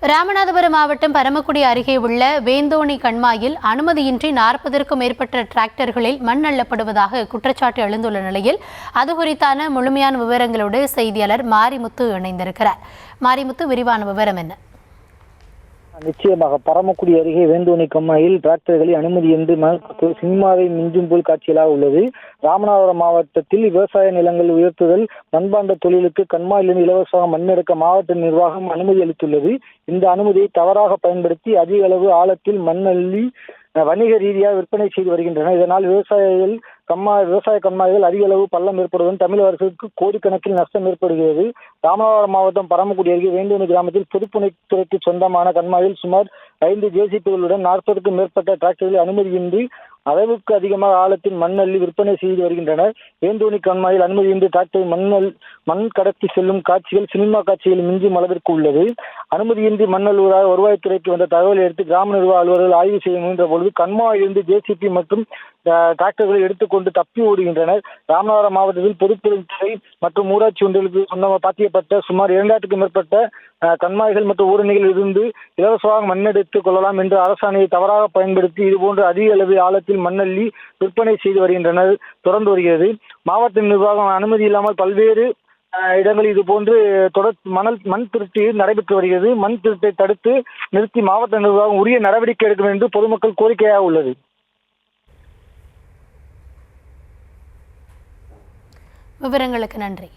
ராமநாதபுரம் மாவட்டம் பரமக்குடி அருகே உள்ள வேந்தோணி கண்மாயில் அனுமதியின்றி 40க்கும் மேற்பட்ட டிராக்டர்களில் மண் அள்ளப்படுவதாக குற்றச்சாட்டு எழுந்துள்ள நிலையில் அது குறித்தான முழுமையான விவரங்களோடு செய்தியாளர் மாரிமுத்து இணைந்திருக்கிறார். மாரிமுத்து, விரிவான விவரம் என்ன? நிச்சயமாக பரமக்குடி அருகே வேந்தோணி கம்மாயில் டிராக்டர்களை அனுமதியின்றி சினிமாவை மிஞ்சும் போல் காட்சிகளாக உள்ளது. ராமநாதபுரம் மாவட்டத்தில் விவசாய நிலங்கள் உயர்த்துதல், மண்பாண்ட தொழிலுக்கு கண்மாயிலிருந்து இலவசமாக மண் எடுக்க மாவட்ட நிர்வாகம் அனுமதி அளித்துள்ளது. இந்த அனுமதியை தவறாக பயன்படுத்தி அதிக அளவு ஆழத்தில் மண் அள்ளி வணிக ரீதியாக விற்பனை செய்து வருகின்றனர். இதனால் விவசாய கண்மாய்கள் அதிக அளவு பள்ளம் ஏற்படுவதுடன் தமிழக அரசுக்கு கோடிக்கணக்கில் நஷ்டம் ஏற்படுகிறது. ராமநாதபுரம் மாவட்டம் பரமக்குடி அருகே வேந்தோணி கிராமத்தில் பொதுப்பணித்துறைக்கு சொந்தமான கண்மாயில் சுமார் 5 ஜேசிபிகளுடன் 40க்கும் மேற்பட்ட டிராக்டர்களில் அனுமதியின்றி அளவுக்கு அதிகமாக ஆழத்தில் மண் அள்ளி விற்பனை செய்து வருகின்றனர். வேந்தோணி கண்மாயில் அனுமதியின்றி டிராக்டரை மண் கடத்தி செல்லும் காட்சிகள் சினிமா காட்சிகள் மிஞ்சும் அளவிற்கு உள்ளது. அனுமதியின்றி மண் அள்ளுவதாக வருவாய்த்துறைக்கு வந்த தகவலை எடுத்து கிராம நிர்வாக அலுவலர்கள் ஆய்வு செய்ய முயன்ற பொழுது கண்மாயிலிருந்து ஜேசிபி மற்றும் டிராக்டர்களை எடுத்துக்கொண்டு தப்பி ஓடுகின்றனர். ராமநாதபுரம் மாவட்டத்தில் பொதுப்பணித்துறை மற்றும் ஊராட்சி ஒன்றியங்களுக்கு சொந்தமாக பாத்தியப்பட்ட சுமார் 2000க்கும் மேற்பட்ட கண்மாய்கள் மற்றும் ஊரணிகளில் இருந்து இலவசமாக மண்ணெடுத்துக் கொள்ளலாம் என்ற அரசாணையை தவறாக பயன்படுத்தி இதுபோன்று அதிக அளவில் ஆழத்தில் மண்ணள்ளி விற்பனை செய்து வருகின்றனர் தொடர்ந்து வருகிறது. மாவட்ட நிர்வாகம் அனுமதி இல்லாமல் பல்வேறு இடங்களில் இதுபோன்று மண் திருட்டு நடைபெற்று வருகிறது. மண் திருட்டை தடுத்து நிறுத்தி மாவட்ட நிர்வாகம் உரிய நடவடிக்கை எடுக்க வேண்டும் என்று பொதுமக்கள் கோரிக்கையாக உள்ளது. விவரங்களுக்கு நன்றி.